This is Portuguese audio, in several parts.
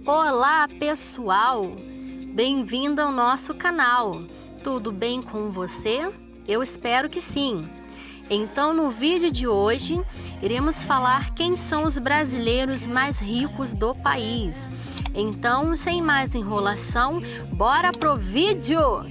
Olá, pessoal! Bem-vindo ao nosso canal. Tudo bem com você? Eu espero que sim. Então, no vídeo de hoje, iremos falar quem são os brasileiros mais ricos do país. Então, sem mais enrolação, bora pro vídeo!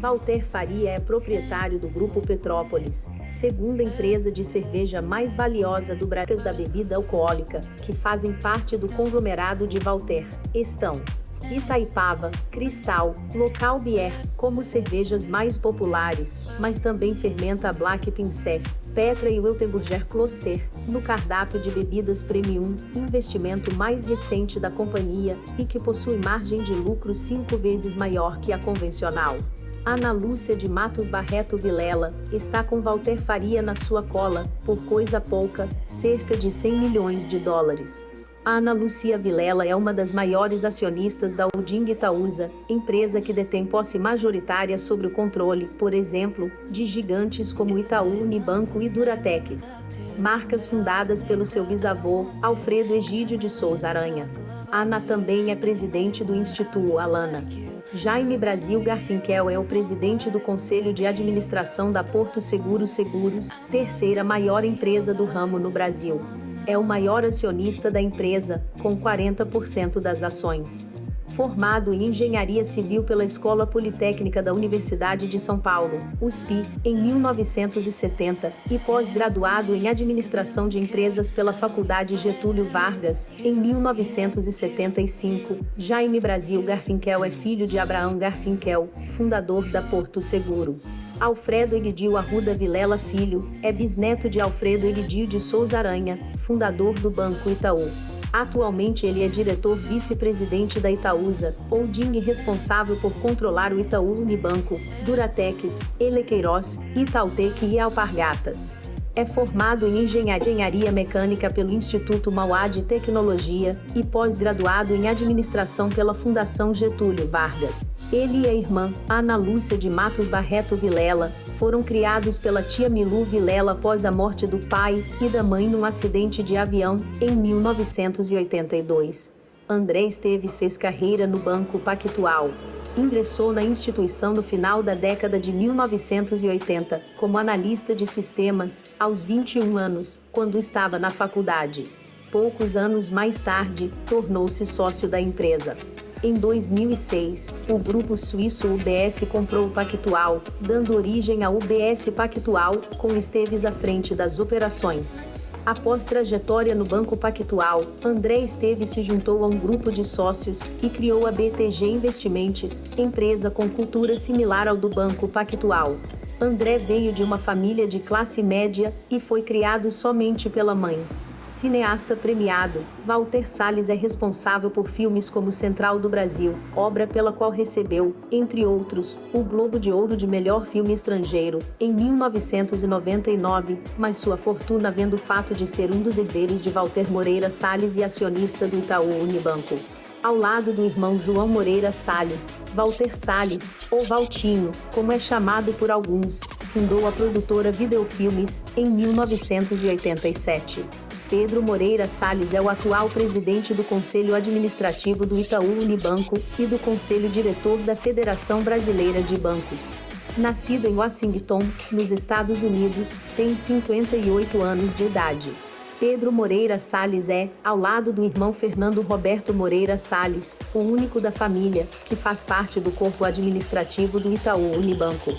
Walter Faria é proprietário do Grupo Petrópolis, segunda empresa de cerveja mais valiosa do Brasil da bebida alcoólica, que fazem parte do conglomerado de Walter. Estão Itaipava, Cristal, Local Bier, como cervejas mais populares, mas também fermenta a Black Princess, Petra e Weltenburger Kloster, no cardápio de bebidas premium, investimento mais recente da companhia, e que possui margem de lucro 5 vezes maior que a convencional. Ana Lúcia de Matos Barreto Vilela está com Walter Faria na sua cola, por coisa pouca, cerca de 100 milhões de dólares. A Ana Lúcia Vilela é uma das maiores acionistas da holding Itaúsa, empresa que detém posse majoritária sobre o controle, por exemplo, de gigantes como Itaú Unibanco e Duratex. Marcas fundadas pelo seu bisavô, Alfredo Egídio de Souza Aranha. Ana também é presidente do Instituto Alana. Jaime Brasil Garfinkel é o presidente do Conselho de Administração da Porto Seguro Seguros, terceira maior empresa do ramo no Brasil. É o maior acionista da empresa, com 40% das ações. Formado em Engenharia Civil pela Escola Politécnica da Universidade de São Paulo, USP, em 1970, e pós-graduado em Administração de Empresas pela Faculdade Getúlio Vargas, em 1975, Jaime Brasil Garfinkel é filho de Abraão Garfinkel, fundador da Porto Seguro. Alfredo Egídio Arruda Vilela Filho, é bisneto de Alfredo Egídio de Souza Aranha, fundador do Banco Itaú. Atualmente ele é diretor vice-presidente da Itaúsa, holding responsável por controlar o Itaú Unibanco, Duratex, Elequeiroz, Itautec e Alpargatas. É formado em Engenharia Mecânica pelo Instituto Mauá de Tecnologia e pós-graduado em Administração pela Fundação Getúlio Vargas. Ele e a irmã, Ana Lúcia de Matos Barreto Vilela, foram criados pela tia Milu Vilela após a morte do pai e da mãe num acidente de avião, em 1982. André Esteves fez carreira no Banco Pactual. Ingressou na instituição no final da década de 1980, como analista de sistemas, aos 21 anos, quando estava na faculdade. Poucos anos mais tarde, tornou-se sócio da empresa. Em 2006, o grupo suíço UBS comprou o Pactual, dando origem à UBS Pactual, com Esteves à frente das operações. Após trajetória no Banco Pactual, André Esteves se juntou a um grupo de sócios e criou a BTG Investimentos, empresa com cultura similar ao do Banco Pactual. André veio de uma família de classe média e foi criado somente pela mãe. Cineasta premiado, Walter Salles é responsável por filmes como Central do Brasil, obra pela qual recebeu, entre outros, o Globo de Ouro de Melhor Filme Estrangeiro, em 1999, mas sua fortuna vem do fato de ser um dos herdeiros de Walter Moreira Salles e acionista do Itaú Unibanco. Ao lado do irmão João Moreira Salles, Walter Salles, ou Valtinho, como é chamado por alguns, fundou a produtora Videofilmes, em 1987. Pedro Moreira Salles é o atual presidente do Conselho Administrativo do Itaú Unibanco e do Conselho Diretor da Federação Brasileira de Bancos. Nascido em Washington, nos Estados Unidos, tem 58 anos de idade. Pedro Moreira Salles é, ao lado do irmão Fernando Roberto Moreira Salles, o único da família que faz parte do corpo administrativo do Itaú Unibanco.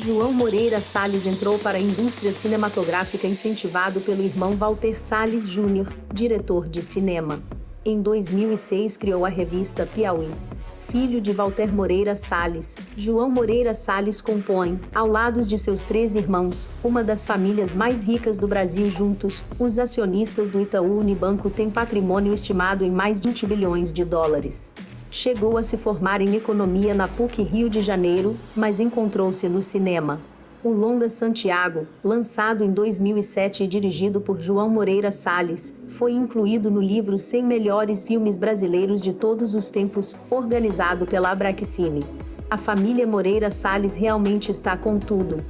João Moreira Salles entrou para a indústria cinematográfica incentivado pelo irmão Walter Salles Jr., diretor de cinema. Em 2006 criou a revista Piauí. Filho de Walter Moreira Salles, João Moreira Salles compõe, ao lado de seus 3 irmãos, uma das famílias mais ricas do Brasil. Juntos, os acionistas do Itaú Unibanco têm patrimônio estimado em mais de 20 bilhões de dólares. Chegou a se formar em economia na PUC Rio de Janeiro, mas encontrou-se no cinema. O longa Santiago, lançado em 2007 e dirigido por João Moreira Salles, foi incluído no livro 100 melhores filmes brasileiros de todos os tempos, organizado pela Abraxcine. A família Moreira Salles realmente está com tudo.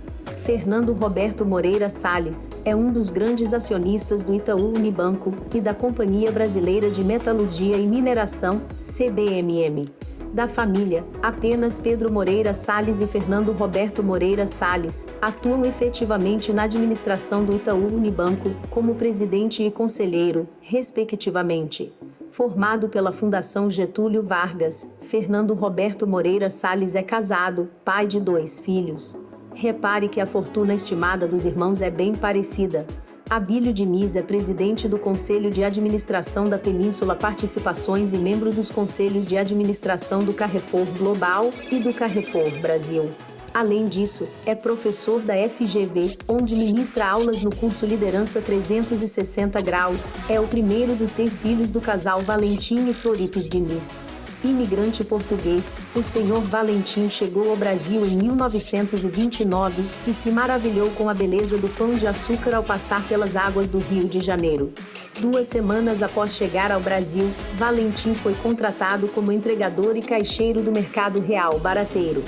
Fernando Roberto Moreira Salles é um dos grandes acionistas do Itaú Unibanco e da Companhia Brasileira de Metalurgia e Mineração, CBMM. Da família, apenas Pedro Moreira Salles e Fernando Roberto Moreira Salles atuam efetivamente na administração do Itaú Unibanco, como presidente e conselheiro, respectivamente. Formado pela Fundação Getúlio Vargas, Fernando Roberto Moreira Salles é casado, pai de 2 filhos. Repare que a fortuna estimada dos irmãos é bem parecida. Abílio Diniz é presidente do Conselho de Administração da Península Participações e membro dos Conselhos de Administração do Carrefour Global e do Carrefour Brasil. Além disso, é professor da FGV, onde ministra aulas no curso Liderança 360 Graus. É o primeiro dos 6 filhos do casal Valentim e Floripes Diniz. Imigrante português, o senhor Valentim chegou ao Brasil em 1929 e se maravilhou com a beleza do pão de açúcar ao passar pelas águas do Rio de Janeiro. 2 semanas após chegar ao Brasil, Valentim foi contratado como entregador e caixeiro do Mercado Real Barateiro.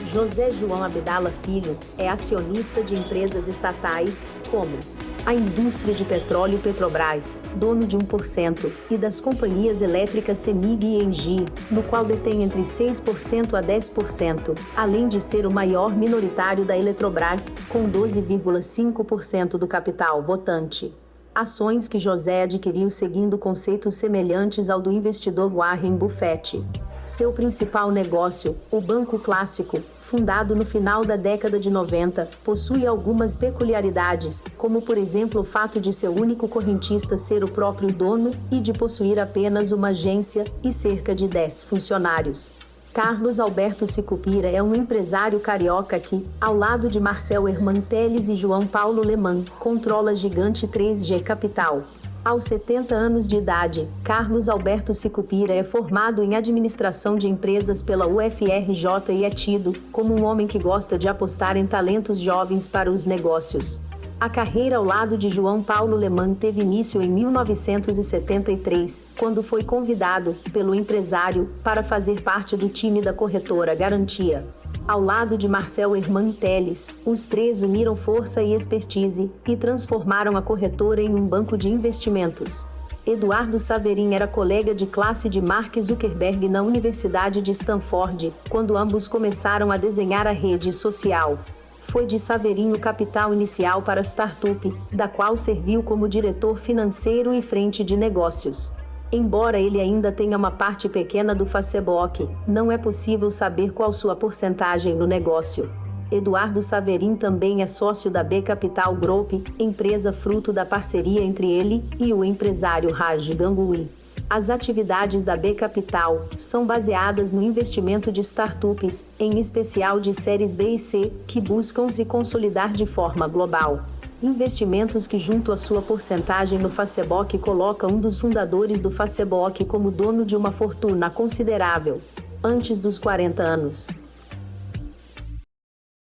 José João Abdala Filho é acionista de empresas estatais, como a indústria de petróleo Petrobras, dono de 1%, e das companhias elétricas CEMIG e ENGIE, no qual detém entre 6% a 10%, além de ser o maior minoritário da Eletrobras, com 12,5% do capital votante. Ações que José adquiriu seguindo conceitos semelhantes ao do investidor Warren Buffett. Seu principal negócio, o Banco Clássico, fundado no final da década de 90, possui algumas peculiaridades, como por exemplo o fato de seu único correntista ser o próprio dono e de possuir apenas uma agência e cerca de 10 funcionários. Carlos Alberto Sicupira é um empresário carioca que, ao lado de Marcel Herman Telles e João Paulo Lemann, controla a gigante 3G Capital. Aos 70 anos de idade, Carlos Alberto Sicupira é formado em administração de empresas pela UFRJ e é tido como um homem que gosta de apostar em talentos jovens para os negócios. A carreira ao lado de João Paulo Lemann teve início em 1973, quando foi convidado, pelo empresário, para fazer parte do time da corretora Garantia. Ao lado de Marcel Herman Telles, os 3 uniram força e expertise e transformaram a corretora em um banco de investimentos. Eduardo Saverin era colega de classe de Mark Zuckerberg na Universidade de Stanford, quando ambos começaram a desenhar a rede social. Foi de Saverin o capital inicial para a startup, da qual serviu como diretor financeiro e frente de negócios. Embora ele ainda tenha uma parte pequena do Facebook, não é possível saber qual sua porcentagem no negócio. Eduardo Saverin também é sócio da B Capital Group, empresa fruto da parceria entre ele e o empresário Raj Ganguly. As atividades da B Capital são baseadas no investimento de startups, em especial de séries B e C, que buscam se consolidar de forma global. Investimentos que, junto à sua porcentagem no Facebook, coloca um dos fundadores do Facebook como dono de uma fortuna considerável. Antes dos 40 anos.